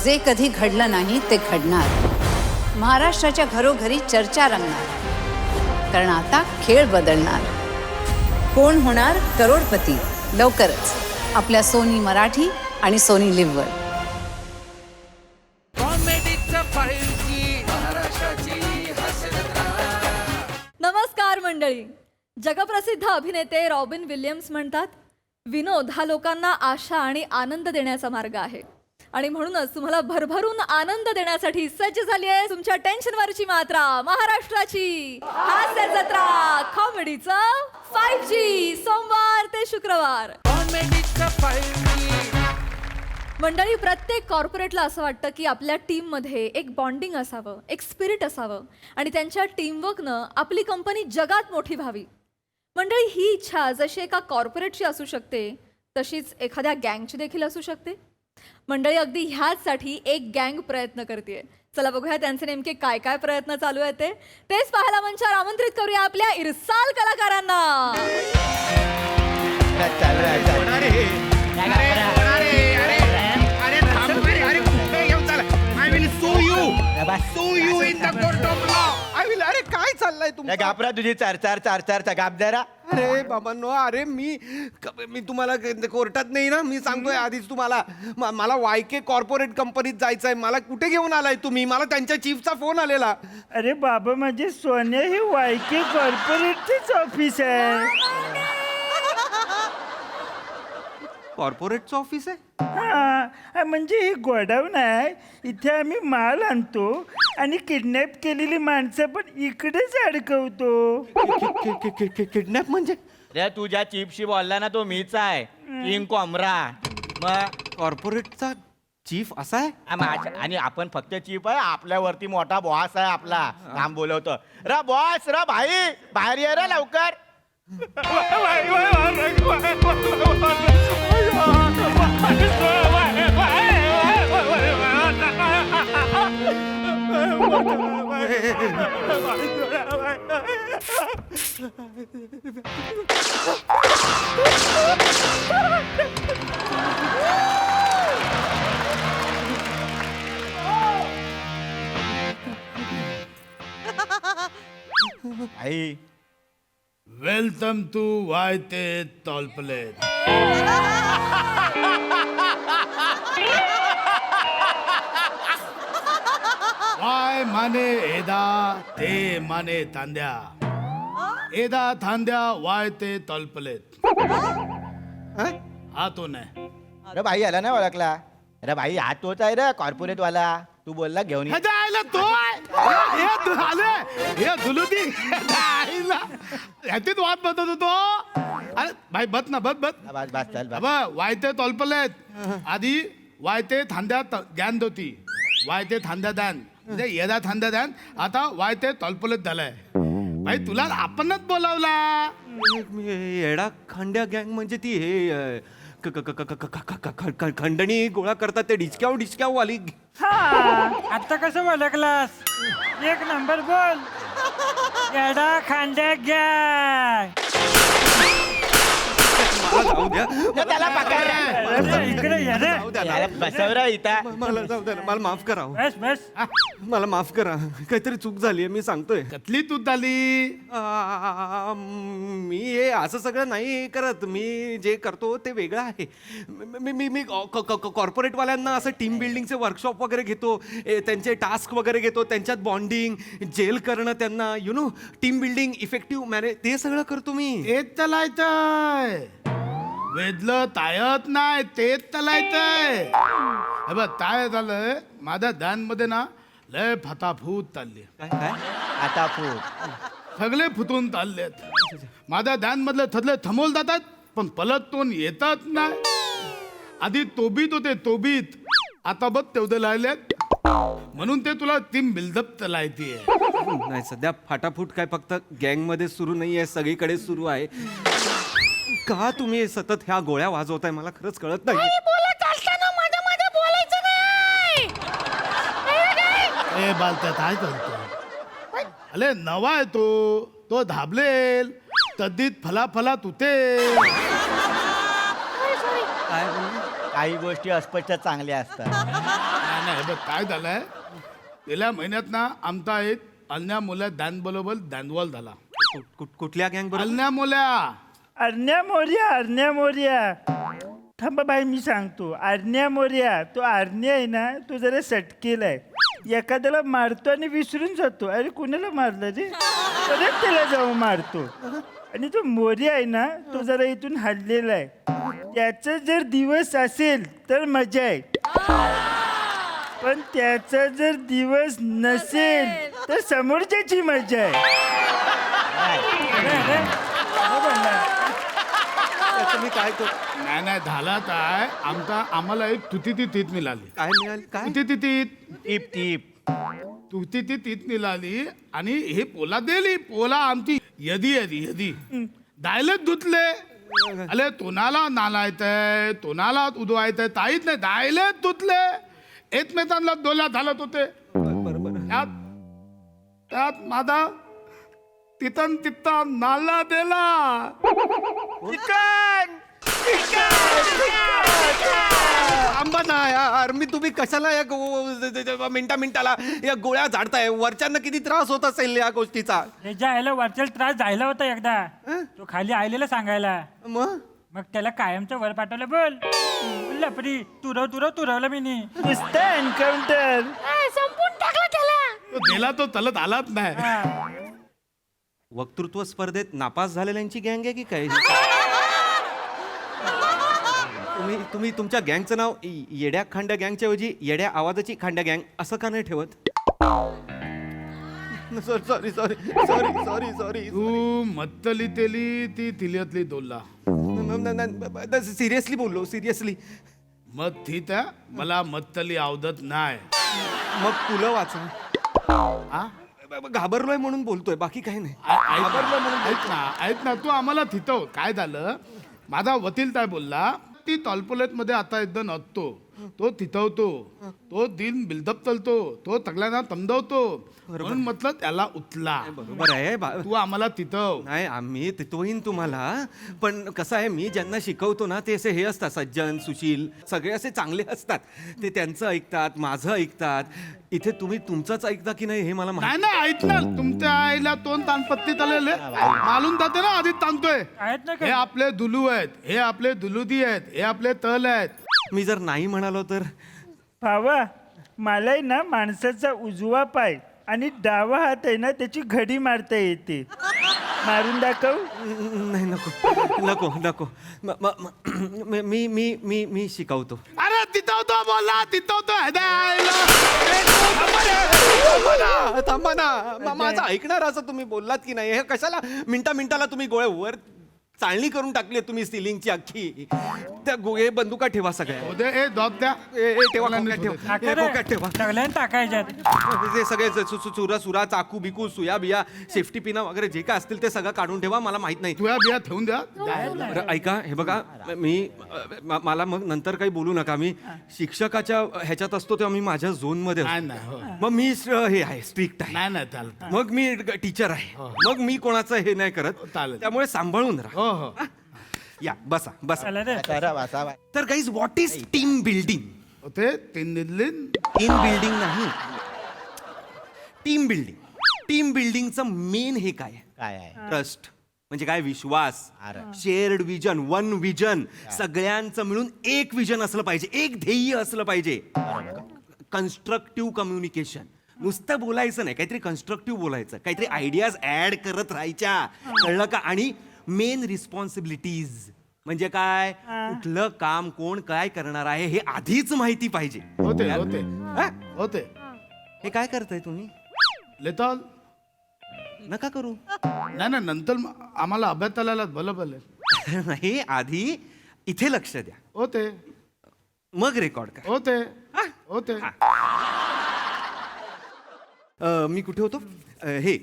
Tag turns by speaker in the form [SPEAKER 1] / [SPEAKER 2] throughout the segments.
[SPEAKER 1] जे कधी घडलं नाही ते घडणार। महाराष्ट्राच्या घरोघरी चर्चा रंगणार, कारण आता खेळ बदलणार। कोण होणार करोडपती लवकरच आपल्या सोनी मराठी आणि सोनी लिव्हवर।
[SPEAKER 2] नमस्कार मंडळी। जगप्रसिद्ध अभिनेते रॉबिन विलियम्स म्हणतात, विनोद हा लोकांना आशा आणि आनंद देण्याचा मार्ग आहे, आणि म्हणूनच तुम्हाला भरभरून आनंद देण्यासाठी सज्ज झाली आहे तुमच्या टेन्शनवरची मात्रा, महाराष्ट्राची हास्य जत्रा कॉमेडीचं 5G। सोमवार ते शुक्रवार मंडळी, प्रत्येक कॉर्पोरेटला असं वाटतं की आपल्या टीममध्ये एक बॉन्डिंग असावं, एक स्पिरिट असावं, आणि त्यांच्या टीमवर्कनं आपली कंपनी जगात मोठी व्हावी। मंडळी, ही इच्छा जशी एका कॉर्पोरेटची असू शकते तशीच एखाद्या गँगची देखील असू शकते। मंडळी, अगदी ह्याचसाठी एक गँग प्रयत्न करते। चला बघूया त्यांचे नेमके काय काय प्रयत्न चालू आहेत तेच पाहायला मंचावर आमंत्रित करूया आपल्या इरसाल कलाकारांना।
[SPEAKER 3] अरे काय चाललंय तुमचं?
[SPEAKER 4] गापरा तुझी चार गाप जरा।
[SPEAKER 3] अरे बाबांनो, अरे मी तुम्हाला कोर्टात नाही ना, मी सांगतोय आधीच तुम्हाला, मला YK कॉर्पोरेट कंपनीत जायचंय। मला कुठे घेऊन आलाय तुम्ही? मला त्यांच्या चीफचा फोन आलेला।
[SPEAKER 5] अरे बाबा, माझे सोन्या, हे YK कॉर्पोरेटचेच ऑफिस आहे।
[SPEAKER 3] कॉर्पोरेटचं ऑफिस आहे?
[SPEAKER 5] हा, म्हणजे हे गोडाऊन आहे, इथे आम्ही माल आणतो आणि किडनॅप केलेली माणसं पण इकडेच अडकवतो।
[SPEAKER 3] किडनॅप म्हणजे?
[SPEAKER 4] रे तुझ्या चीफशी बोलला ना, तो मीच आहे, किंग कोमरा। मग
[SPEAKER 3] कॉर्पोरेटचा चीफ असा आहे?
[SPEAKER 4] आणि आपण फक्त चीफ आहे, आपल्यावरती मोठा बॉस आहे आपला। काम बोलवतो रा बॉस, रा भाई बाहेर ये रे लवकर। आई
[SPEAKER 6] वेलकम टू YK टॉलप्लेट। वाय माने एदा, ते माने तांद्या, एदा थांद्या YK टॉलप्लेट। हा तो नाही।
[SPEAKER 4] अरे भाई याला नाही ओळखला? अरे भाई हा तोच आहे रे कॉर्पोरेट वाला, तू बोलला घेऊन ये।
[SPEAKER 6] ह्याच्या आईला तो आहे। हे दुलुदी ह्याचीच वाद बसत होतो। अरे भाई बस ना, बस
[SPEAKER 4] बस बस चल बस।
[SPEAKER 6] YK टॉलप्लेट आधी YK थांद्या ज्ञान होती, YK थांद्या दान म्हणजे येदा थांद्या दान, आता YK टॉलप्लेट झालाय। भाई तुला आपणच बोलावला।
[SPEAKER 3] येडा खंड्या गँग म्हणजे ती हे खंडणी गोळा करतात ते डिस्काउंट वाली।
[SPEAKER 5] हा, आता कसं ओळखलास? एक नंबर बोल, येडा खांद्या गँग।
[SPEAKER 3] मला जाऊ द्या,
[SPEAKER 4] त्याला पकड रे।
[SPEAKER 5] इकडे ये रे।
[SPEAKER 3] जाऊ द्या ना.
[SPEAKER 4] याला बसव रे इथं।
[SPEAKER 3] मला जाऊ द्या ना, मला माफ करा हो.
[SPEAKER 5] बस बस।
[SPEAKER 3] मला माफ करा, काहीतरी चूक झाली मी सांगतोय।
[SPEAKER 6] कतली तू झाली?
[SPEAKER 3] मी हे असं सगळं नाही करत, मी जे करतो ते वेगळं आहे। मी कॉर्पोरेटवाल्यांना असं टीम बिल्डिंगचे वर्कशॉप वगैरे घेतो, त्यांचे टास्क वगैरे घेतो, त्यांच्यात बॉन्डिंग जेल करणं, त्यांना टीम बिल्डिंग, इफेक्टिव्ह मॅनेज, ते सगळं करतो मी।
[SPEAKER 6] तेच चालायचंय, वेदलं तायत नाही, तेच चालायचंय। हे बघ काय झालंय, माझ्या ध्यानमध्ये ना लय फताफूत चालली,
[SPEAKER 3] काय
[SPEAKER 4] आता फूट
[SPEAKER 6] सगळे फुटून चाललेत। माझ्या ध्यानमधले थदले थमोल जातात, पण पलटून येतात नाही। आधी तोबीत होते, तोबीत, आता बघ तेवढे लायलेत। म्हणून ते तुला टीम बिल्डअप चालायची आहे।
[SPEAKER 3] नाही, सध्या फाटाफूट काय फक्त गँग मध्ये सुरू नाहीये, सगळीकडे सुरू आहे। का तुम्ही सतत ह्या गोळ्या वाजवताय मला खरंच कळत नाही।
[SPEAKER 6] ए बालत्या काय करतो? अरे नवा आहे तो धाबलेल तद्दीत फला तुते।
[SPEAKER 4] काही गोष्टी अस्पष्ट चांगल्या असतात।
[SPEAKER 6] नाही हे बघ काय झालंय गेल्या महिन्यात ना आमचा एक अन्या मुला दान बरोबर दानवल झाला.
[SPEAKER 3] कुठल्या गँग बरोबर?
[SPEAKER 6] अन्या मुल्या
[SPEAKER 5] अर्ण्या मोर्या थांबा बाई मी सांगतो. अर्ण्या मोर्या तो अर्ण्या आहे ना तो जरा सटकेला आहे. एखाद्याला मारतो आणि विसरून जातो. अरे कुणाला मारलं रे परत त्याला जाऊन मारतो. आणि तो मोर्या आहे ना तो जरा इथून हल्लेला आहे. त्याचा जर दिवस असेल तर मजा आहे, पण त्याचा जर दिवस नसेल तर समोरच्याची मजा आहे.
[SPEAKER 3] तुम्ही काय
[SPEAKER 6] नाही झाला काय आम्हाला एक तुती तीत मिळाली.
[SPEAKER 3] काय मिळाली काय?
[SPEAKER 6] तुती तीत
[SPEAKER 4] टीप टीप
[SPEAKER 6] तुती तीत मिळाली आणि हे पोला दिली. पोला आमची यदी दायलेच धुतले. अरे तोनाला नालायतंय तोनाला उदवायतंय ताईत नाही दायलेच धुतले. एकमेकांना डोल्या घालत होते. त्यात माझा तिथं नाला दिला.
[SPEAKER 3] आंबा ना यार, तुम्ही कशाला या मिनिटाला या गोळ्या झाडताय? वरच्यांना किती त्रास होत असेल या गोष्टीचा.
[SPEAKER 7] त्याच्या आईला वरचेल त्रास झाला होता एकदा. तो खाली आलेला सांगायला.
[SPEAKER 3] मग
[SPEAKER 7] त्याला कायमचं वर पाठवलं. बोल लपरी तुरवलं मी नी.
[SPEAKER 5] नुसतं एन्काउंटर.
[SPEAKER 2] संपून टाकला त्याला.
[SPEAKER 6] तो दिला तो चलत आलाच नाही.
[SPEAKER 3] वक्तृत्व स्पर्धेत नापास झालेल्यांची गँग आहे की काय? तुम्ही तुमच्या गँगचं नाव येड्या खांड्या गँगच्या ऐवजी येड्या आवाजाची खांड्या गँग असं का नाही ठेवत? सॉरी
[SPEAKER 6] तू मत्तली तेली ती तिल्यातली दोल्ला.
[SPEAKER 3] सिरियसली बोललो सिरियसली.
[SPEAKER 6] मग ठीक आहे मला मत्तली आवडत नाही.
[SPEAKER 3] मग तुला वाचा.
[SPEAKER 6] हा?
[SPEAKER 3] घाबरलोय म्हणून बोलतोय, बाकी काही नाही.
[SPEAKER 6] ऐक ना तू आम्हाला थितव. काय झालं माझा वकील काय बोलला ती टॉलपोलेट मध्ये आता एकदम असतो तो थितवतो, तो दिन बिल्डअप चालतो, तो सगळ्यांना समजवतो. म्हणून म्हटलं त्याला उचला.
[SPEAKER 3] बरोबर आहे
[SPEAKER 6] तू आम्हाला थितव.
[SPEAKER 3] नाही आम्ही तिथवहीन तुम्हाला, पण कसं आहे मी ज्यांना शिकवतो ना ते असे हे असतात सज्जन सुशील सगळे असे चांगले असतात. ते त्यांचं ऐकतात माझं ऐकतात. इथे तुम्ही तुमचंच ऐकता की नाही हे मला
[SPEAKER 6] नाही नाही ऐकणार. तुमच्या आईला तोंड तानपत्ती चालले मालून जाते ना आधी ताणतोय.
[SPEAKER 7] आहेत ना
[SPEAKER 6] हे आपले दुलू आहेत, हे आपले दुलुदी आहेत, हे आपले तल आहेत.
[SPEAKER 3] मी जर नाही म्हणालो तर
[SPEAKER 5] भावा मलाही ना माणसाचा उजवा पाय आणि डावा हात आहे ना त्याची घडी मारता येते. मारून दाखव.
[SPEAKER 3] नाही नको मी शिकवतो.
[SPEAKER 6] अरे तिथवतो बोला तिथवतो.
[SPEAKER 3] थांबा ना माझं ऐकणार असं तुम्ही बोललात की नाही? हे कशाला मिनिटाला तुम्ही गोळे वर चाळणी करून टाकली तुम्ही सिलिंगची अख्खी. त्या गोळे बंदुका ठेवा सगळ्या.
[SPEAKER 6] ए दॉत द्या.
[SPEAKER 3] ठेवा ठेवा.
[SPEAKER 7] सगळ्यांना टाकायच्यात.
[SPEAKER 3] ते सगळे सुरा चाकू बिकू सुया बिया सेफ्टी पिना वगैरे जे काय असतील ते सगळं काढून ठेवा. मला माहित नाही.
[SPEAKER 6] तुया बिया ठेवून द्या.
[SPEAKER 3] बरं, ऐका हे बघा मला मग नंतर काही बोलू नका. मी शिक्षकाच्या ह्याच्यात असतो तेव्हा मी माझ्या झोन मध्ये
[SPEAKER 6] नाही
[SPEAKER 3] मग मी हे आहे स्ट्रिक्ट आहे.
[SPEAKER 6] नाही चालत.
[SPEAKER 3] मग मी टीचर आहे. मग मी कोणाचं हे नाही करत.
[SPEAKER 6] चालेल.
[SPEAKER 3] त्यामुळे सांभाळून राहा.
[SPEAKER 6] हो
[SPEAKER 3] या बसा.
[SPEAKER 7] चला रे.
[SPEAKER 3] तर guys what is team building?
[SPEAKER 6] होते तीन दिल्ली
[SPEAKER 3] टीम बिल्डिंग नाही, टीम बिल्डिंगचं मेन हे काय
[SPEAKER 4] काय आहे?
[SPEAKER 3] ट्रस्ट. म्हणजे काय? विश्वास,
[SPEAKER 4] अरे.
[SPEAKER 3] शेअर्ड विजन, वन विजन, सगळ्यांचं मिळून एक विजन असलं पाहिजे, एक ध्येय असलं पाहिजे. Constructive communication. नुसतं बोलायचं नाही, काहीतरी कन्स्ट्रक्टिव्ह बोलायचं, काहीतरी आयडियाज ऍड करत राहायच्या. कळलं का? आणि मेन रिस्पॉन्सिबिलिटीज म्हणजे काय? कुठलं काम कोण काय करणार आहे हे आधीच माहिती पाहिजे.
[SPEAKER 6] होते
[SPEAKER 3] हे काय करताय तुम्ही?
[SPEAKER 6] लेताल
[SPEAKER 3] नका करू.
[SPEAKER 6] नाही नंतर आम्हाला अभ्यासाला भलं
[SPEAKER 3] नाही, आधी इथे लक्ष द्या,
[SPEAKER 6] होते
[SPEAKER 3] मग रेकॉर्ड करा.
[SPEAKER 6] होते
[SPEAKER 3] मी कुठे होतो? हे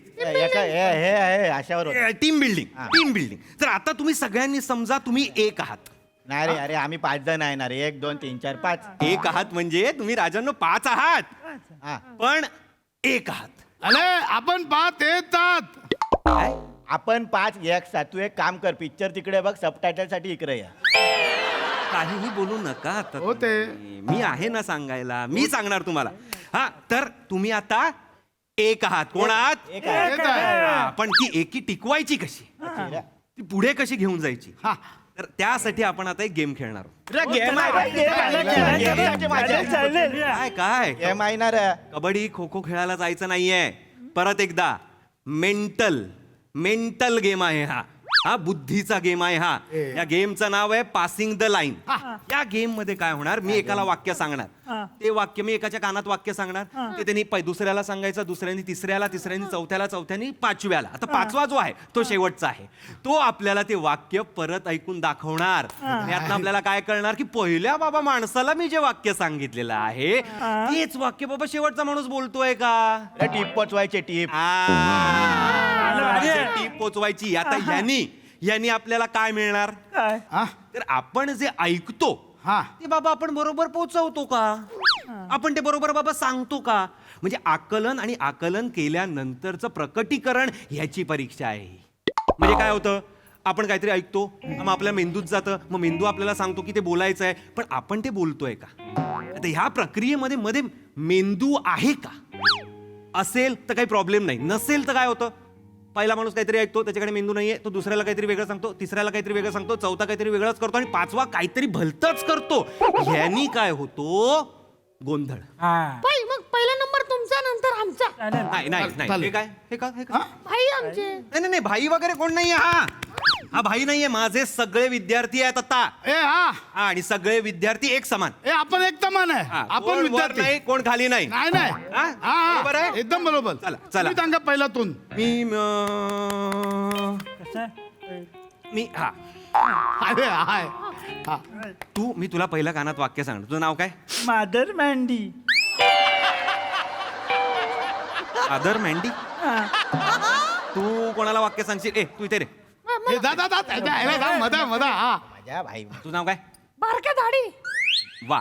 [SPEAKER 4] अशावर होतं.
[SPEAKER 3] Team building. तर आता तुम्ही सगळ्यांनी समजा तुम्ही एक आहात.
[SPEAKER 4] नाही रे अरे आम्ही 5 जण आहे ना रे. 1 2 3 4 5.
[SPEAKER 3] एक आहात म्हणजे तुम्ही राजांनो 5 आहात,
[SPEAKER 4] हा.
[SPEAKER 3] पण एक आहात.
[SPEAKER 6] अरे आपण पाहत येतात.
[SPEAKER 3] काय?
[SPEAKER 4] आपण 5 एक 7. तू एक काम कर पिक्चर तिकडे बघ सबटायटल साठी इकडे या.
[SPEAKER 3] काहीही बोलू नका आता
[SPEAKER 6] हो ते.
[SPEAKER 3] तुम्ही. मी आहे ना सांगायला, मी सांगणार तुम्हाला. हा तर तुम्ही आता एक आहात. कोण आहात?
[SPEAKER 4] एक आहे.
[SPEAKER 6] एक आहे.
[SPEAKER 3] हा, पण ती एकी टिकवायची कशी, ती पुढे कशी घेऊन जायची,
[SPEAKER 6] हा.
[SPEAKER 3] तर त्यासाठी आपण आता एक गेम खेळणार आहोत.
[SPEAKER 4] रे, गेम आहे, गेम आहे. गेम आहे माझ्या.
[SPEAKER 5] चालेल
[SPEAKER 3] काय काय
[SPEAKER 4] गेम आहे ना रे.
[SPEAKER 3] कबड्डी खो खो खेळायला जायचं नाहीये. परत एकदा, मेंटल गेम आहे हा बुद्धीचा गेम आहे हा. या गेमचं नाव आहे पासिंग द लाईन. या गेम मध्ये काय होणार, मी एकाला वाक्य सांगणार, ते वाक्य मी एकाच्या कानात वाक्य सांगणार, ते त्यांनी दुसऱ्याला सांगायचं, दुसऱ्यानी तिसऱ्याला, तिसऱ्यानी चौथ्याला, चौथ्यानी पाचव्याला. आता पाचवा जो आहे तो शेवटचा आहे, तो आपल्याला ते वाक्य परत ऐकून दाखवणार. यातनं आपल्याला काय कळणार की पहिल्या बाबा माणसाला मी जे वाक्य सांगितलेलं आहे तेच वाक्य बाबा शेवटचा माणूस बोलतोय का.
[SPEAKER 4] रे, टीप पोचवायचे टीप.
[SPEAKER 3] टीप पोचवायची. आता यांनी आपल्याला काय मिळणार,
[SPEAKER 5] काय
[SPEAKER 6] हा
[SPEAKER 3] तर आपण जे ऐकतो
[SPEAKER 6] हा
[SPEAKER 3] ते बाबा आपण बरोबर पोचवतो का, आपण ते बरोबर बाबा सांगतो का. म्हणजे आकलन केल्यानंतरचं प्रकटीकरण ह्याची परीक्षा आहे. म्हणजे काय होतं, आपण काहीतरी ऐकतो, मग आपल्या मेंदूत जातं, मग मेंदू आपल्याला सांगतो की ते बोलायचं आहे, पण आपण ते बोलतोय का. आता ह्या प्रक्रियेमध्ये मध्ये मेंदू आहे का, असेल तर काही प्रॉब्लेम नाही, नसेल तर काय होतं, पहिला माणूस काहीतरी ऐकतो, त्याच्याकडे मेंदू नाहीये, तो दुसऱ्याला काहीतरी वेगळं सांगतो, तिसऱ्याला काहीतरी वेगळं सांगतो, चौथा काहीतरी वेगळंच करतो, आणि पाचवा काहीतरी भलतंच करतो. ह्यानी काय होतो, गोंधळ.
[SPEAKER 8] भाई मग पहिला नंबर तुमचा नंतर आमचा.
[SPEAKER 3] नाही नाही नाही,
[SPEAKER 6] चालेल.
[SPEAKER 3] हे काय, हे का, हे का.
[SPEAKER 8] भाई आमचे.
[SPEAKER 3] नाही नाही नाही, भाई वगैरे कोण नाहीये. हा भाई नाहीये, माझे सगळे विद्यार्थी आहेत आता.
[SPEAKER 6] ए हा
[SPEAKER 3] हा, आणि सगळे विद्यार्थी एक समान.
[SPEAKER 6] ए आपण एकदम आहे.
[SPEAKER 3] हा,
[SPEAKER 6] आपण
[SPEAKER 3] कोण वर
[SPEAKER 6] विद्यार्थी
[SPEAKER 3] नाही, कोण खाली नाही.
[SPEAKER 6] नाही नाही
[SPEAKER 3] हा?
[SPEAKER 6] हा
[SPEAKER 3] बरोबर आहे?
[SPEAKER 6] एकदम बरोबर.
[SPEAKER 3] चला.
[SPEAKER 6] तुम्ही सांगा पहिल्यातून.
[SPEAKER 3] मी हा
[SPEAKER 6] अरे हाय हा
[SPEAKER 3] मी तुला पहिल्या कानात वाक्य सांग. तुझं नाव काय.
[SPEAKER 5] मादर मँडी.
[SPEAKER 3] आदर मँडी. तू कोणाला वाक्य सांगशील. ए तू इथे रे.
[SPEAKER 6] हे जा जा जा त्याच्या ह्याला जा, मधा हा
[SPEAKER 4] माझ्या भाई.
[SPEAKER 3] तुझं नाव काय.
[SPEAKER 8] बारक्या दाढी.
[SPEAKER 3] वा.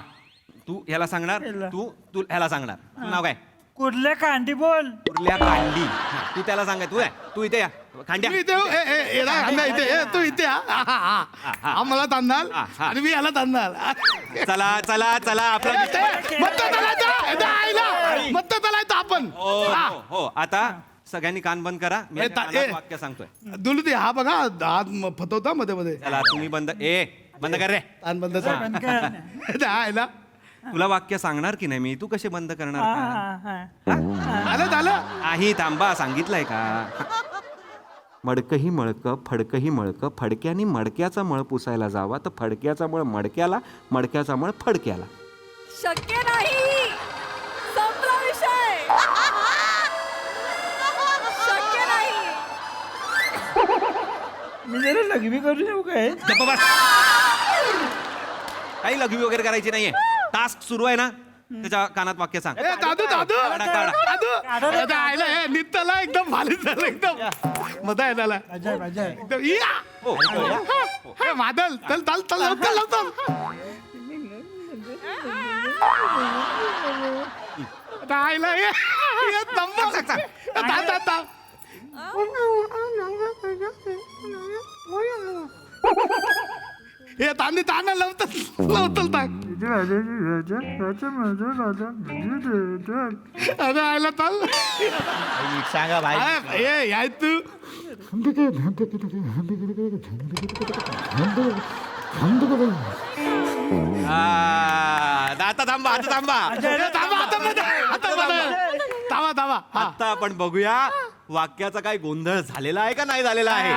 [SPEAKER 3] तू ह्याला सांगणार, तू ह्याला सांगणार. तुझं नाव काय.
[SPEAKER 7] कुर्ल्या कांडी बोल.
[SPEAKER 3] कुर्ल्या कांडी. हा, तू त्याला सांगाय. तू इथे या खांड्या.
[SPEAKER 6] मी इथे हो. ए ना खांदा इथे. ए तू इथे हा मला तांदाल आणि मी याला तांदाल.
[SPEAKER 3] चला चला चला आपला
[SPEAKER 6] मत्त चालायचं आपण.
[SPEAKER 3] हो आता सगळ्यांनी कान बंद करा. मी
[SPEAKER 6] ए,
[SPEAKER 3] आता
[SPEAKER 6] ता-
[SPEAKER 3] कानात
[SPEAKER 6] ए.
[SPEAKER 3] वाक्य सांगतोय.
[SPEAKER 6] दुलती हा बघा हात फतवता मध्ये मध्ये.
[SPEAKER 3] चला तुम्ही बंद. बंद कर रे.
[SPEAKER 6] तान बंद आहे ना.
[SPEAKER 3] तुला वाक्य सांगणार की नाही मी. तू कसे बंद करणार का?
[SPEAKER 6] झालं झालं.
[SPEAKER 3] नाही थांबा. सांगितलंय का. मडकही मळकं फडकही मळकं, फडक्याने मडक्याचा मळ पुसायला जावा तर फडक्याचा मळ मडक्याला, मडक्याचा मळ फडक्याला.
[SPEAKER 2] शक्य नाही. संपला विषय. शक्य नाही.
[SPEAKER 5] मी जरा लघवी करू येऊ काय.
[SPEAKER 3] गप्प बस. काही लघवी वगैरे करायची नाहीये. टास्क सुरू आहे ना, त्याच्या कानात वाक्य सांग.
[SPEAKER 6] ए दादू दादू
[SPEAKER 3] काढा, काढा.
[SPEAKER 6] दादू आयला हे नित्तला एकदम भारी झालं एकदम मजा आहे त्याला एकदम या.
[SPEAKER 3] हो.
[SPEAKER 6] ए, मादल चल चल चल लवकर लवकर. आता आयला ये नंबर हे तांदी ताना लवतर लवतर टाक. अरे आयला चाल.
[SPEAKER 4] नीट सांगा भाई.
[SPEAKER 6] ये याय तू.
[SPEAKER 3] आता थांबा. आता थांबा.
[SPEAKER 6] थांबा थांबा.
[SPEAKER 3] आता आपण बघूया वाक्याचा काय गोंधळ झालेला आहे का नाही झालेला आहे.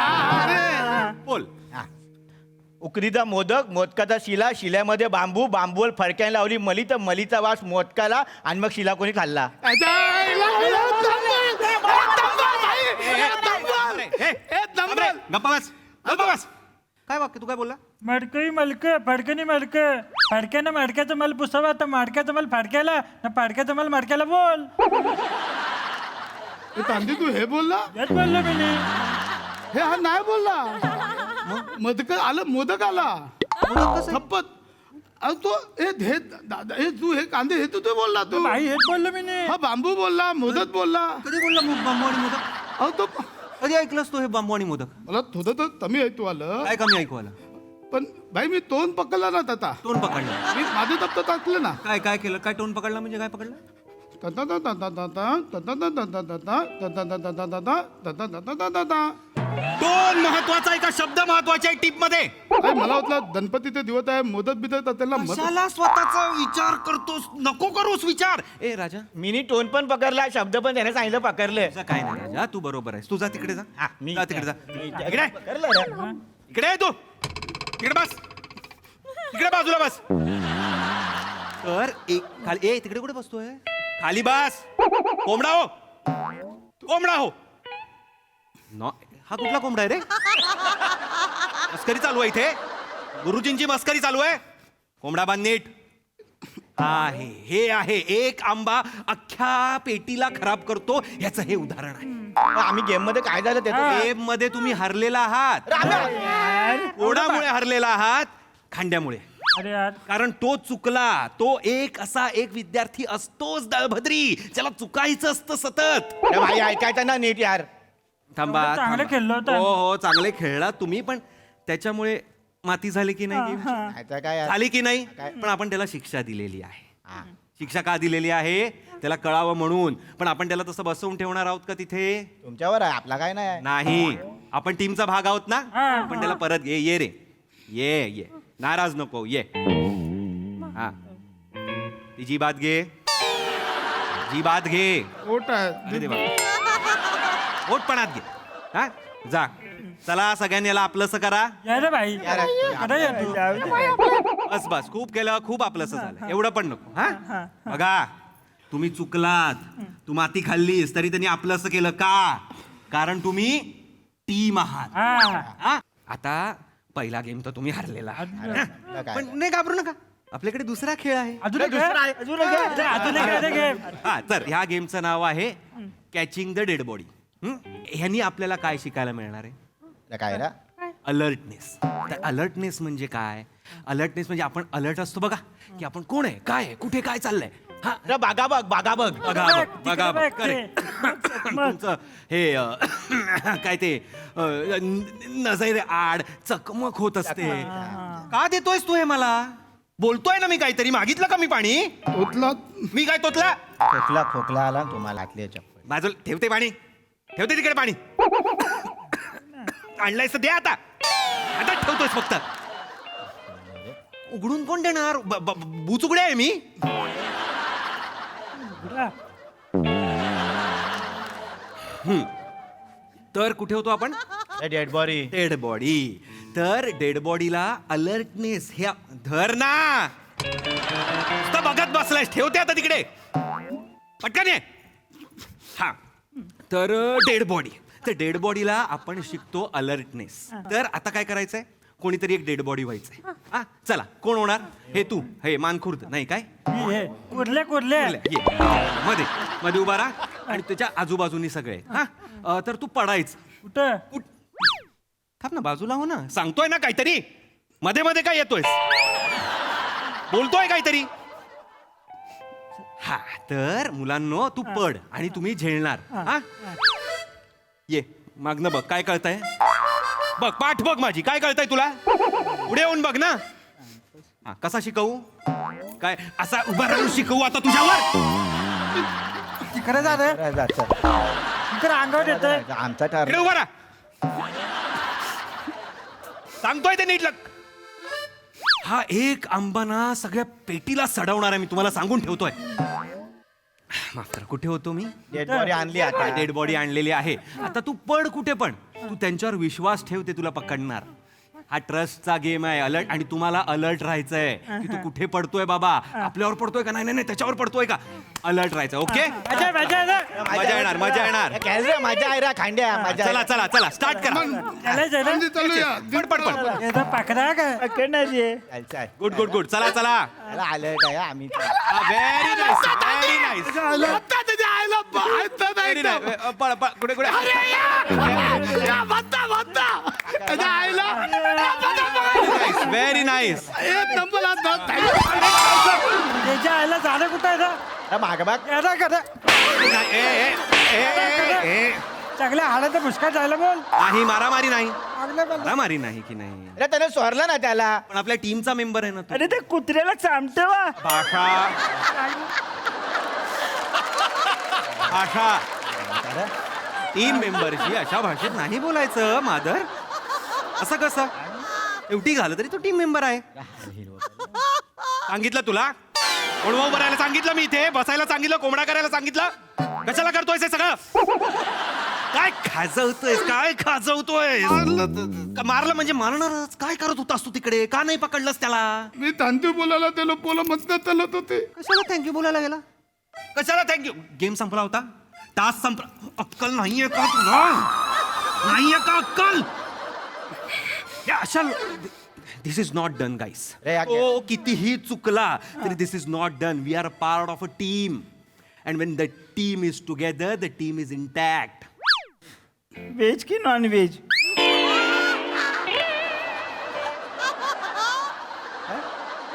[SPEAKER 3] बोल.
[SPEAKER 4] उकडीचा मोदक, मोदकाचा शिला, शिल्यामध्ये बांबू, बांबूवर फडक्याने लावली मली, तर मलीचा वास मोदकाला, आणि मग शिला कोणी खाल्ला.
[SPEAKER 3] गप्पा बस. गप्पा बस. काय वाक्य तू काय बोलला.
[SPEAKER 7] मडकही मलक फडकनी मलक, फडक्यानं मडक्याचा मल पुसावा तर मडक्याचा मल फडक्याला, ना फडक्याचा मल मडक्याला बोल.
[SPEAKER 6] तांदी तू हे बोलला.
[SPEAKER 7] हेच बोललो मी.
[SPEAKER 6] हे हा नाही बोलला. मोदक आलं. मोदक आला थप्पत. अरे तो हे दादा हे तू हे कांदे हे तू बोलला तू.
[SPEAKER 7] भाई हेच बोललो मी.
[SPEAKER 6] हा बांबू बोलला. मोदक बोलला.
[SPEAKER 3] कधी बोलला बांबू आणि मोदक.
[SPEAKER 6] अहो तो
[SPEAKER 3] कधी ऐकलंस तो हे बांबू आणि मोदक.
[SPEAKER 6] मला थोडं तर कमी ऐकू आलं.
[SPEAKER 3] काय कमी ऐकू आलं.
[SPEAKER 6] पण भाई मी तोंड पकडला ना आता
[SPEAKER 3] टोन पकडला.
[SPEAKER 6] मी माझे दप्तर टाकलं ना
[SPEAKER 3] काय काय केलं? काय टोन पकडला म्हणजे काय पकडलं? टोन महत्वाचा आहे का शब्द महत्वाचे आहे टीप मध्ये?
[SPEAKER 6] अरे मला वाटलं गणपतीचे दिवस आहे मोदत बिदत त्याला मदत
[SPEAKER 3] कशाला स्वतःचा विचार करतोस? नको करूस विचार. ए राजा,
[SPEAKER 4] मिनी टोन पण पकडला, शब्द पण त्याने सांगितलं पकडलं.
[SPEAKER 3] तुझं काय नाही राजा, तू बरोबर आहेस. तू जा तिकडे जा.
[SPEAKER 4] हा, मी
[SPEAKER 3] जा तिकडे जा.
[SPEAKER 4] मी-
[SPEAKER 3] इकडे
[SPEAKER 4] पकडलं रे.
[SPEAKER 3] इकडे आहे तू. इकडे बस. इकडे बाजूला बस. तर एक खाली ए तिकडे कुठे बसतोय? खाली बस. कोंबडा हो. कोंबडा हो. हा कुठला कोंबडा आहे रे? मस्करी चालू आहे इथे. गुरुजींची मस्करी चालू आहे. कोंबडा बांध नीट. आहे हे आहे एक आंबा अख्ख्या पेटीला खराब करतो याचं हे उदाहरण आहे.
[SPEAKER 4] आम्ही गेम मध्ये काय झालं त्याचं
[SPEAKER 3] गेम मध्ये तुम्ही हरलेला आहात. कोणामुळे हरलेला आहात? खांड्यामुळे.
[SPEAKER 7] अरे यार
[SPEAKER 3] कारण तो चुकला. तो एक असा एक विद्यार्थी असतोच दळभद्री, ज्याला चुकायचं असतं सतत.
[SPEAKER 4] अरे भाई ऐकायचं ना नीट यार.
[SPEAKER 3] थांबा
[SPEAKER 7] एवढं चांगलं
[SPEAKER 3] थांबा.
[SPEAKER 7] खेळलो होतं
[SPEAKER 3] हो हो चांगले खेळला तुम्ही, पण त्याच्यामुळे माती झाली की नाही गेमची?
[SPEAKER 4] आता काय यार?
[SPEAKER 3] झाली की नाही? पण आपण त्याला शिक्षा दिलेली आहे. शिक्षा का दिलेली आहे? त्याला कळावं म्हणून. पण आपण त्याला तसं बसवून ठेवणार आहोत का तिथे?
[SPEAKER 4] तुमच्यावर आहे, आपला काय नाही.
[SPEAKER 3] नाही. आपण टीमचा भाग आहोत ना. आपण त्याला परत ये रे ये ये. नाराज नको ये. हा ती जी बात घे. जी बात घे.
[SPEAKER 6] ओट आहे
[SPEAKER 3] अरे देवा. ओटपणात घे. हा जा. चला सगळ्यांनी याला आपलंसं करा.
[SPEAKER 7] या रे भाई अरे या तू.
[SPEAKER 5] जाऊ दे.
[SPEAKER 3] बस बस खूप केलं, खूप आपलंसं झालं. एवढं पण नको. हा बघा तुम्ही चुकलात. तू माती खाल्लीस तरी त्यांनी आपलंसं केलं का? कारण तुम्ही टीम आहात.
[SPEAKER 7] हा
[SPEAKER 3] हा? आता पहिला गेम तर तुम्ही हरलेला आहात. पण नाही घाबरू नका, आपल्याकडे दुसरा खेळ आहे.
[SPEAKER 7] अजून एक आहे? अजून एक आहे? अजून एक आहे रे game.
[SPEAKER 3] हा तर ह्या गेमचं नाव आहे कॅचिंग द डेड बॉडी. ह्यांनी आपल्याला काय शिकायला मिळणार आहे?
[SPEAKER 4] काय ना
[SPEAKER 3] अलर्टनेस. तर अलर्टनेस म्हणजे काय? अलर्टनेस म्हणजे आपण अलर्ट असतो बघा, की आपण कोण आहे, काय आहे, कुठे काय चाललंय. हा
[SPEAKER 4] अरे बागा बघ बागा बघ.
[SPEAKER 3] बघा बघ, बघा बघ.
[SPEAKER 7] बघ,
[SPEAKER 3] correct. तुमचं हे काय ते नजर आड चकमक होत असते. का देतोयस तू हे मला? बोलतोय ना मी काहीतरी. मागितलं का मी पाणी?
[SPEAKER 6] ओतला
[SPEAKER 3] मी काय तोतला?
[SPEAKER 4] खोकला खोकला आला तुम्हाला आतली चप्पल.
[SPEAKER 3] बाजूला ठेवते पाणी. ठेवते तिकडे पाणी. आणलायस तर दे आता. आता ठेवतोयस फक्त. उघडून कोण देणार? बुचुकडे आहे मी. तर कुठे होतो आपण?
[SPEAKER 4] Dead body.
[SPEAKER 3] Dead body. तर डेड बॉडीला अलर्टनेस हे धर ना. नुसतं बघत बसलायस. ठेवते आता तिकडे पटकन ये. हा तर डेड बॉडी. तर डेड बॉडीला आपण शिकतो अलर्टनेस. तर आता काय करायचंय? कोणीतरी एक डेड बॉडी व्हायचंय. हा चला कोण होणार? हे तू. हे मानखुर्द नाही काय?
[SPEAKER 7] हे कुर्ले कुर्ले
[SPEAKER 3] ये मध्ये मध्ये उभा राहा आणि त्याच्या आजूबाजूनी सगळे. हा तर तू पडायचं.
[SPEAKER 7] कुठं
[SPEAKER 3] उठ. थांब ना बाजूला हो ना. सांगतोय ना काहीतरी. मध्ये मध्ये काय येतोय? बोलतोय काहीतरी. हा तर मुलांनो तू पड आणि तुम्ही झेलणार. हा ये मागनं बघ काय कळतंय. बघ पाठ बघ माझी. काय कळतंय तुला? पुढे येऊन बघ ना. हा कसा शिकवू? काय असा उभा राहून शिकवू आता तुझ्यावर?
[SPEAKER 7] तिकडे जा रे. इकडे अंगावर येतोय.
[SPEAKER 4] आमचा
[SPEAKER 3] इकडे
[SPEAKER 4] ठरला.
[SPEAKER 3] उभा राहा. सांगतोय ते नीट लग. हा एक आंबा ना सगळ्या पेटीला सडवणार आहे. मी तुम्हाला सांगून ठेवतोय. माफ करा कुठे होतो मी?
[SPEAKER 4] डेड बॉडी आणली आता.
[SPEAKER 3] डेड बॉडी आणलेली आहे. आता तू पड कुठे पण. तू त्यांच्यावर विश्वास ठेव, ते तुला पकडणार. हा ट्रस्टचा गेम आहे. अलर्ट. आणि तुम्हाला अलर्ट राहायचंय की तू कुठे पडतोय बाबा. आपल्यावर पडतोय का नाही नाही त्याच्यावर पडतोय का. अलर्ट राहायचं. ओके
[SPEAKER 7] मजा मजा
[SPEAKER 3] मजा येणार मजा येणार.
[SPEAKER 4] मजा आहे रा खांड्या मजा.
[SPEAKER 3] चला चला चला स्टार्ट करा.
[SPEAKER 7] चला चला
[SPEAKER 6] म्हणजे चालूया
[SPEAKER 3] पड पड पड.
[SPEAKER 7] याचा पाकरा का
[SPEAKER 5] पकडणार आहे.
[SPEAKER 3] Good good good. चला चला.
[SPEAKER 4] अलर्ट आहे आम्ही.
[SPEAKER 3] Very nice very nice.
[SPEAKER 6] आता त्याच्या आईला बाहेरचं नाही
[SPEAKER 3] व्हेरी
[SPEAKER 6] ना.
[SPEAKER 3] नाईस. पळ पळ कुठे कुठे.
[SPEAKER 6] या, भत्ता, भत्ता. त्याच्या आईला
[SPEAKER 3] व्हेरी नाईस.
[SPEAKER 6] एक नंबर आता.
[SPEAKER 7] त्याच्या आईला झालं कुठं आहे रे?
[SPEAKER 4] माग बाग.
[SPEAKER 7] याचा करा चांगल्या हाडाचा मुस्का झाला बोल
[SPEAKER 3] नाही मारामारी नाही
[SPEAKER 7] चांगलं बोल.
[SPEAKER 3] मारामारी नाही की नाही
[SPEAKER 4] अरे त्याने सोरलं ना त्याला.
[SPEAKER 3] पण आपल्या टीमचा मेंबर आहे ना तू.
[SPEAKER 5] अरे त्या कुत्र्याला चामते वा
[SPEAKER 3] भाषा भाषा टीम मेंबरशी अशा भाषेत नाही बोलायचं मादर. असं कसं एवढी घालं तरी तो टीम मेंबर आहे. सांगितलं तुला कोणवा उभं राहायला सांगितलं मी इथे बसायला सांगितलं कोंबडा करायला सांगितलं कशाला करतोय हे सगळं. काय खाजवतोय काय खाजवतोय मारलं म्हणजे मारणारच. काय करत होतास तू तिकडे का नाही पकडलंस त्याला.
[SPEAKER 6] मी थँक्यू बोलायला त्याला पोला मस्त चालत होते.
[SPEAKER 3] कशाला थँक्यू बोलायला गेला कशाला थँक्यू. गेम संपला होता तास संपला. अक्कल नाहीये का तुला नाहीये का अक्कल. या अशा this is not done guys.
[SPEAKER 4] रे, या-
[SPEAKER 3] तो कितीही चुकला तरी this is not done. We are a part of a team and when the team is together the team is intact.
[SPEAKER 5] Veg की नॉन व्हेज.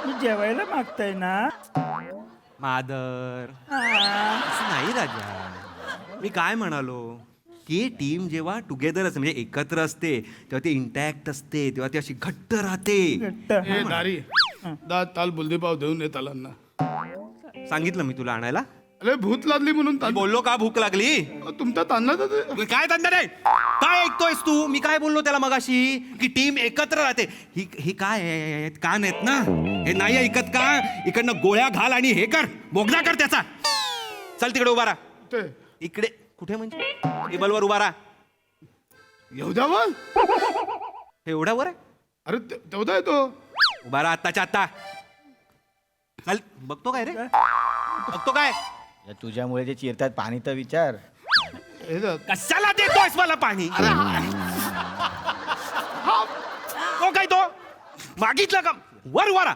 [SPEAKER 5] मी जेवायला मागताय ना.
[SPEAKER 3] मादर
[SPEAKER 5] हा.
[SPEAKER 3] असं नाही राजा. मी काय म्हणालो की टीम जेव्हा टुगेदर असते म्हणजे एकत्र असते तेव्हा ती इंटॅक्ट असते तेव्हा ती अशी घट्ट राहते.
[SPEAKER 5] घट्ट.
[SPEAKER 6] ए दारी दा ताल बुलदीपाव देऊन ये तालांना.
[SPEAKER 3] सांगितलं मी तुला आणायला.
[SPEAKER 6] अरे भूत लागली म्हणून
[SPEAKER 3] मी बोललो का भूक लागली.
[SPEAKER 6] तुमचा तांदळा जाते.
[SPEAKER 3] काय धंदा नाही काय ऐकतोयस तू. मी काय बोललो त्याला मगाशी की टीम एकत्र राहते. ही काय आहे? कान आहेत ना हे नाही ऐकत का. इकडनं गोळ्या घाल आणि हे कर बोगदा कर त्याचा. चल तिकडे उभा राहा.
[SPEAKER 6] ते
[SPEAKER 3] इकडे कुठे म्हणजे टेबलवर उभा राहा.
[SPEAKER 6] येवद्यावर
[SPEAKER 3] हे एवढ्यावर आहे.
[SPEAKER 6] अरे तेवढा आहे तो.
[SPEAKER 3] उभा राहा आत्ताच्या आत्ता. चल बघतो काय रे बघतो काय.
[SPEAKER 4] या तुझ्यामुळे जे चिरतात पाणी तर विचार.
[SPEAKER 6] हे जा.
[SPEAKER 3] कशाला देतोयस मला पाणी. तो काय तो मागितलं का वर उभा राहा.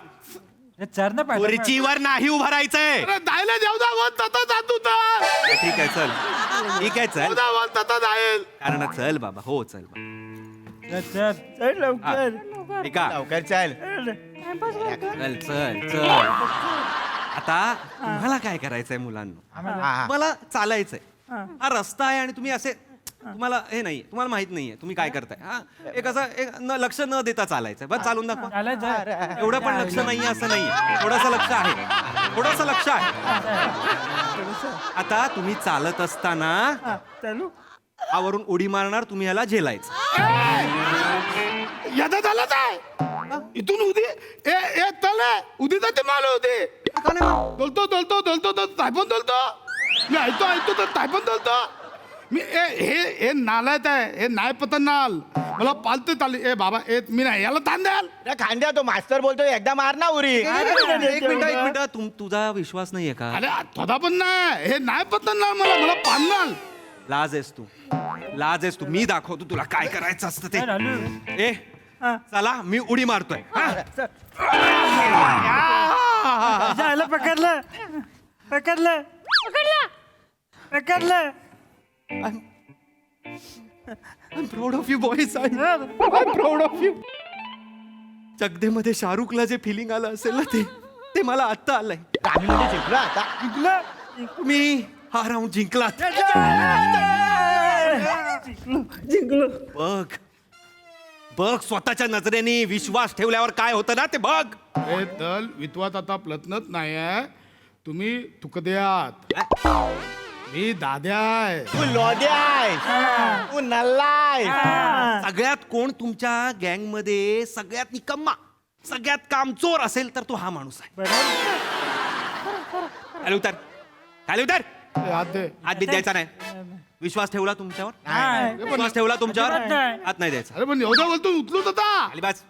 [SPEAKER 7] चरण पाठ
[SPEAKER 3] खुर्चीवर नाही उभा राहायचंय.
[SPEAKER 6] अरे जायला जेवदावर तता जात होता.
[SPEAKER 3] ठीक आहे चल ठीक आहे चल
[SPEAKER 6] जेवदावर तता जाईल.
[SPEAKER 3] कारण चल बाबा हो चल बाबा.
[SPEAKER 5] चल लवकर.
[SPEAKER 3] ऐका
[SPEAKER 4] लवकर चाल.
[SPEAKER 3] चल चल चल. आता तुम्हाला काय करायचंय मुलांना.
[SPEAKER 4] हा.
[SPEAKER 3] मला चालायचंय. हा रस्ता आहे आणि तुम्ही असे तुम्हाला हे नाही तुम्हाला माहित नाहीये तुम्ही काय करताय. हा एक असं एक लक्ष न देता चालायचंय बस. चालून दाखवा.
[SPEAKER 7] चालायचं
[SPEAKER 3] एवढं पण लक्ष नाहीये असं नाहीये. थोडंसं लक्ष आहे थोडंसं लक्ष आहे. आता तुम्ही चालत असताना
[SPEAKER 5] हा, चालू.
[SPEAKER 3] आवरून उडी मारणार तुम्ही याला झेलायचं.
[SPEAKER 6] यादा झाला काय इथून उदी ए ए तले उदी जाते माल होते. दोलतो दोलतो दोलतो तो तायपन दोलतो. मी ऐकतो ऐकतो तर तायपन दोलतो. मी ए हे नालायत आहे. हे नाही पतन नाल मला पालते ताली. ए बाबा ए मी नाही याला ताण द्याल.
[SPEAKER 4] अरे खांद्या तो मास्तर बोलतोय एकदा मार ना उरी.
[SPEAKER 3] एक मिनिट तुझा विश्वास नाहीये का.
[SPEAKER 6] अरे थोडा पण नाही. हे नाही पतन नाल मला मला पाडणार.
[SPEAKER 3] लाज आहेस तू. मी दाखवतो तुला काय करायचं असतं ते. ए चला मी उडी मारतोय.
[SPEAKER 7] झालं पकडलं पकडलं पकडलं.
[SPEAKER 3] I'm proud of you boys. I'm proud of you. चकदेमध्ये शाहरुखला जे फिलिंग आलं असेल ना ते मला आत्ता आलंय.
[SPEAKER 4] आम्ही म्हणजे जिंकलो आता.
[SPEAKER 3] मी हा राऊंड जिंकलात.
[SPEAKER 5] जिंकलो.
[SPEAKER 3] बघ स्वतःच्या नजरेने विश्वास ठेवल्यावर काय होतं ना ते बघ.
[SPEAKER 6] हे दल विद्वात आता प्लतनत नाही आहे. तुम्ही तुकद्यात. मी दाद्या आहे.
[SPEAKER 4] तू लोद्या आहेस. तू नल्ला आहेस.
[SPEAKER 3] सगळ्यात कोण तुमच्या गँग मध्ये सगळ्यात निकम्मा सगळ्यात कामचोर असेल तर तो हा माणूस आहे. खाली उतर खाली उतर.
[SPEAKER 6] ए, हात दे.
[SPEAKER 3] हात बीत द्यायचा नाही. विश्वास ठेवला तुमच्यावर.
[SPEAKER 7] नाही.
[SPEAKER 3] विश्वास ठेवला तुमच्यावर.
[SPEAKER 7] अजिबात नाही.
[SPEAKER 3] हात नाही द्यायचा.
[SPEAKER 6] अरे पण एवढा बोलतो उचलूच होता.
[SPEAKER 3] खाली बाज.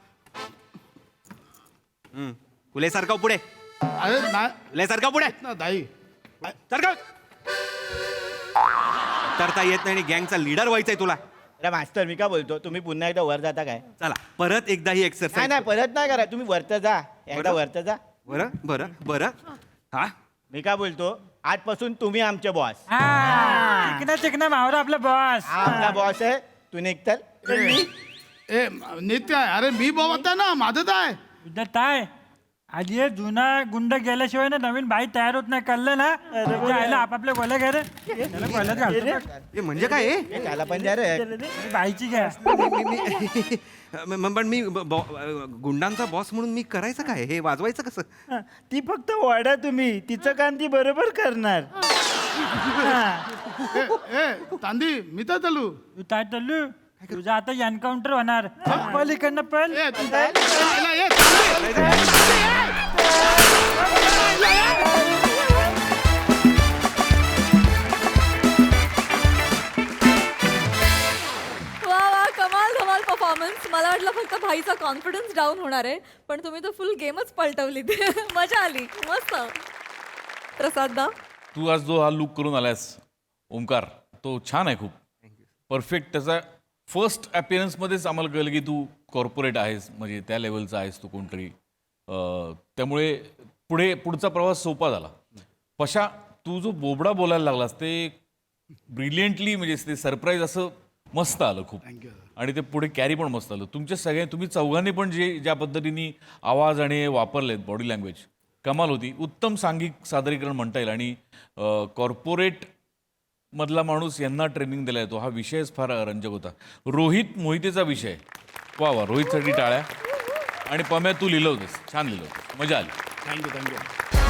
[SPEAKER 3] कुले सारखं पुढे.
[SPEAKER 6] अरे नाही
[SPEAKER 3] कुले सारखं पुढे.
[SPEAKER 6] ना दाई.
[SPEAKER 3] सारखं करता येत नाही आणि गँगचा लीडर व्हायचंय तुला.
[SPEAKER 4] अरे मास्तर मी काय बोलतो तुम्ही पुन्हा एकदा वर जाता काय.
[SPEAKER 3] चला परत एकदा ही
[SPEAKER 4] नाही
[SPEAKER 3] एक्सरसाइज.
[SPEAKER 4] नाही परत नाही करा. तुम्ही वरत जा एकदा
[SPEAKER 3] बरं.
[SPEAKER 4] वरत जा.
[SPEAKER 3] बरं बरं बरं. हा
[SPEAKER 4] मी काय बोलतो आजपासून तुम्ही आमचे बॉस.
[SPEAKER 7] चिकना चिकना मावरा आपला बॉस.
[SPEAKER 4] हा आपला बॉस आहे. तू निघतल.
[SPEAKER 6] ए नित्य आहे. अरे मी बोलत आहे ना माझंच आहे.
[SPEAKER 7] उद्या काय आधी हे जुना गुंड गेल्याशिवाय ना नवीन बाई तयार होत नाही, कळलं ना? म्हणजे आईला आपापल्या गोल्या घ्या रे. त्याला गोल्यात घालतो बघ.
[SPEAKER 3] हे म्हणजे काय हे?
[SPEAKER 4] त्याला पण द्या रे.
[SPEAKER 7] ही बाईची घ्या.
[SPEAKER 3] पण मी गुंडांचा बॉस म्हणून मी करायचं काय? हे वाजवायचं कसं?
[SPEAKER 5] हा, ती फक्त वाढा तुम्ही, तिचं काम ती बरोबर करणार.
[SPEAKER 6] ए तांदी मी तर चालू.
[SPEAKER 7] तू काय चालू? तुझं आता एन्काउंटर होणार. पलीकडनं पण
[SPEAKER 6] ए, तू- ए, तांदी.
[SPEAKER 2] वा वा, कमाल धमाल परफॉर्मन्स. मला वाटलं फक्त भाईचा कॉन्फिडन्स डाऊन होणार आहे, पण तुम्ही तर फुल गेमच पलटवली. मजा आली, मस्त. प्रसाद दा,
[SPEAKER 9] तू आज जो हा लुक करून आलास ओमकार, तो छान आहे, खूप परफेक्ट. त्याचा फर्स्ट अपीअरन्समध्येच आम्हाला कळलं की तू कॉर्पोरेट आहेस, म्हणजे त्या लेवलचा आहेस तू कोणतरी. त्यामुळे पुढचा प्रवास सोपा झाला. पशा, तू जो बोबडा बोलायला लागलास ते ब्रिलियंटली, म्हणजे ते सरप्राईज असं मस्त आलं खूप. आणि ते पुढे कॅरी पण मस्त आलं. तुम्ही चौघांनी पण ज्या पद्धतीने आवाज आणि वापरलेत, बॉडी लँग्वेज, कमाल होती. उत्तम सांघिक सादरीकरण म्हणता येईल. आणि कॉर्पोरेट मधला माणूस यांना ट्रेनिंग दिला येतो, हा विषयच फार रंजक होता. रोहित मोहितेचा विषय, वा वा, रोहितसाठी टाळ्या. आणि पम्या, तू लिहिलं होतंस, छान लिहिलं होतं, मजा आली.
[SPEAKER 6] थँक्यू.